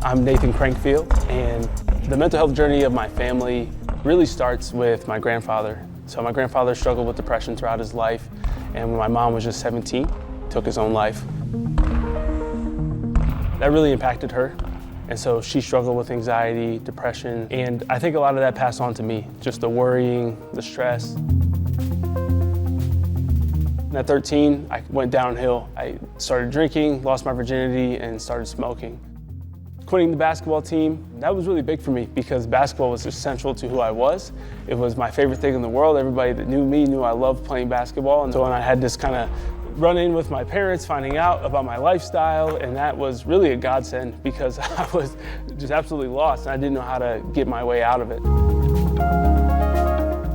I'm Nathan Crankfield, and the mental health journey of my family really starts with my grandfather. So my grandfather struggled with depression throughout his life, and when my mom was just 17, took his own life. That really impacted her, and so she struggled with anxiety, depression, and I think a lot of that passed on to me, just the worrying, the stress. And at 13, I went downhill. I started drinking, lost my virginity, and started smoking. Quitting the basketball team, that was really big for me because basketball was just central to who I was. It was my favorite thing in the world. Everybody that knew me knew I loved playing basketball. And so when I had this kind of run-in with my parents, finding out about my lifestyle, and that was really a godsend because I was just absolutely lost and I didn't know how to get my way out of it.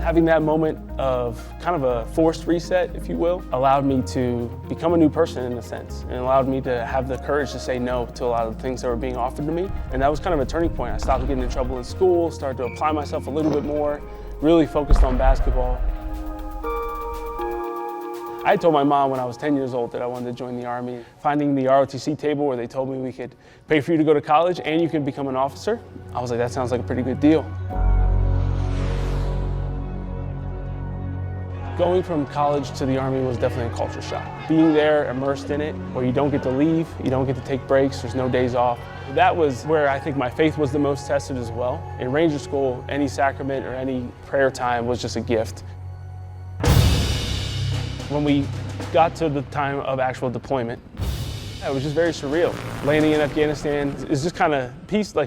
Having that moment of kind of a forced reset, if you will, allowed me to become a new person in a sense, and allowed me to have the courage to say no to a lot of the things that were being offered to me. And that was kind of a turning point. I stopped getting in trouble in school, started to apply myself a little bit more, really focused on basketball. I told my mom when I was 10 years old that I wanted to join the Army. Finding the ROTC table where they told me we could pay for you to go to college and you could become an officer, I was like, that sounds like a pretty good deal. Going from college to the Army was definitely a culture shock. Being there, immersed in it, where you don't get to leave, you don't get to take breaks, there's no days off. That was where I think my faith was the most tested as well. In Ranger School, any sacrament or any prayer time was just a gift. When we got to the time of actual deployment, it was just very surreal. Landing in Afghanistan is just kind of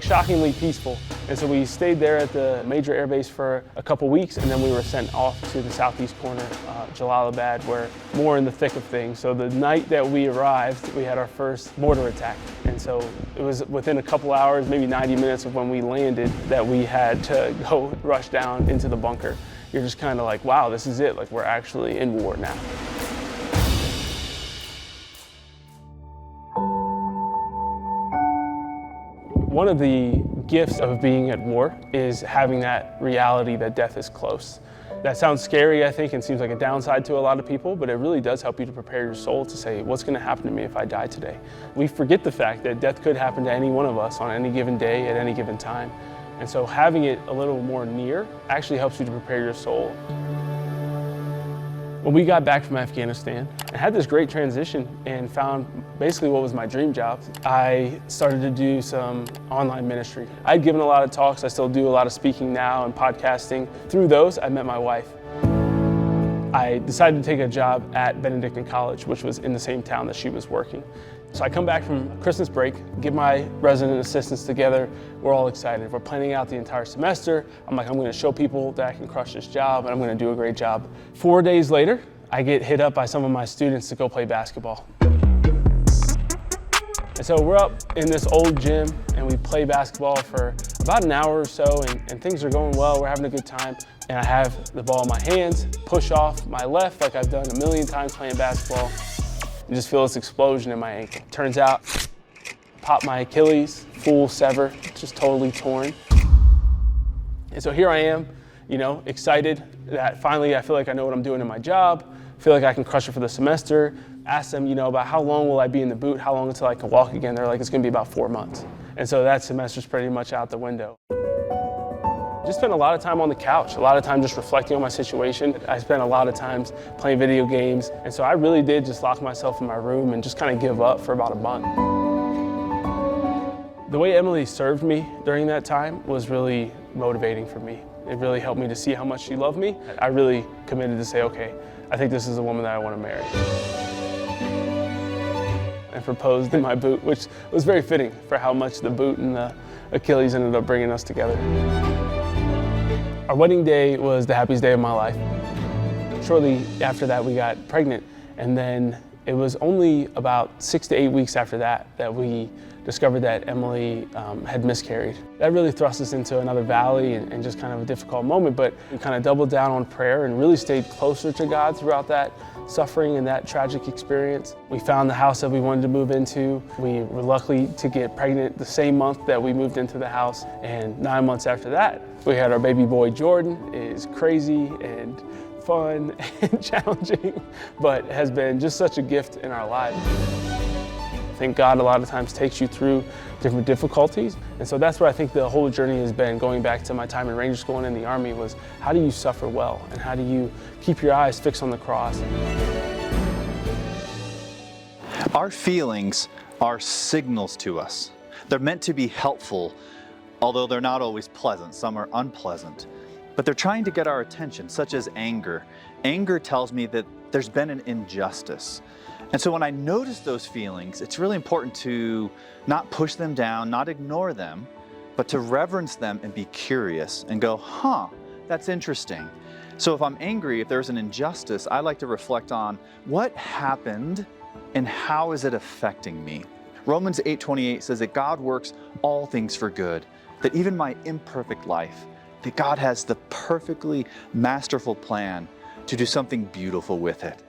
shockingly peaceful. And so we stayed there at the major air base for a couple weeks, and then we were sent off to the southeast corner, Jalalabad, where more in the thick of things. So the night that we arrived, we had our first mortar attack. And so it was within a couple hours, maybe 90 minutes of when we landed, that we had to go rush down into the bunker. You're just kind of like, wow, this is it. Like, we're actually in war now. One of the gifts of being at war is having that reality that death is close. That sounds scary, I think, and seems like a downside to a lot of people, but it really does help you to prepare your soul to say, what's going to happen to me if I die today? We forget the fact that death could happen to any one of us on any given day at any given time. And so having it a little more near actually helps you to prepare your soul. When we got back from Afghanistan, I had this great transition and found basically what was my dream job. I started to do some online ministry. I'd given a lot of talks, I still do a lot of speaking now and podcasting. Through those, I met my wife. I decided to take a job at Benedictine College, which was in the same town that she was working. So I come back from Christmas break, get my resident assistants together, we're all excited. We're planning out the entire semester. I'm like, I'm gonna show people that I can crush this job and I'm gonna do a great job. 4 days later, I get hit up by some of my students to go play basketball. And so we're up in this old gym and we play basketball for about an hour or so and things are going well, we're having a good time. And I have the ball in my hands, push off my left like I've done a million times playing basketball. You just feel this explosion in my ankle. Turns out, popped my Achilles, full sever, just totally torn. And so here I am, excited that finally I feel like I know what I'm doing in my job, feel like I can crush it for the semester. Ask them, about how long will I be in the boot, how long until I can walk again. They're like, it's gonna be about 4 months. And so that semester's pretty much out the window. Just spent a lot of time on the couch, a lot of time just reflecting on my situation. I spent a lot of times playing video games, and so I really did just lock myself in my room and just kind of give up for about a month. The way Emily served me during that time was really motivating for me. It really helped me to see how much she loved me. I really committed to say, okay, I think this is the woman that I want to marry. And proposed in my boot, which was very fitting for how much the boot and the Achilles ended up bringing us together. Our wedding day was the happiest day of my life. Shortly after that, we got pregnant, and then it was only about 6 to 8 weeks after that that we discovered that Emily had miscarried. That really thrust us into another valley and just kind of a difficult moment, but we kind of doubled down on prayer and really stayed closer to God throughout that suffering and that tragic experience. We found the house that we wanted to move into. We were lucky to get pregnant the same month that we moved into the house, and 9 months after that, we had our baby boy Jordan. It is crazy and fun and challenging, but has been just such a gift in our lives. think God a lot of times takes you through different difficulties. And so that's what I think the whole journey has been, going back to my time in Ranger School and in the Army, was how do you suffer well and how do you keep your eyes fixed on the cross? Our feelings are signals to us. They're meant to be helpful, although they're not always pleasant. Some are unpleasant. But they're trying to get our attention, such as anger. Anger tells me that there's been an injustice. And so when I notice those feelings, it's really important to not push them down, not ignore them, but to reverence them and be curious and go, that's interesting. So if I'm angry, if there's an injustice, I like to reflect on what happened and how is it affecting me? Romans 8:28 says that God works all things for good, that even my imperfect life, that God has the perfectly masterful plan to do something beautiful with it.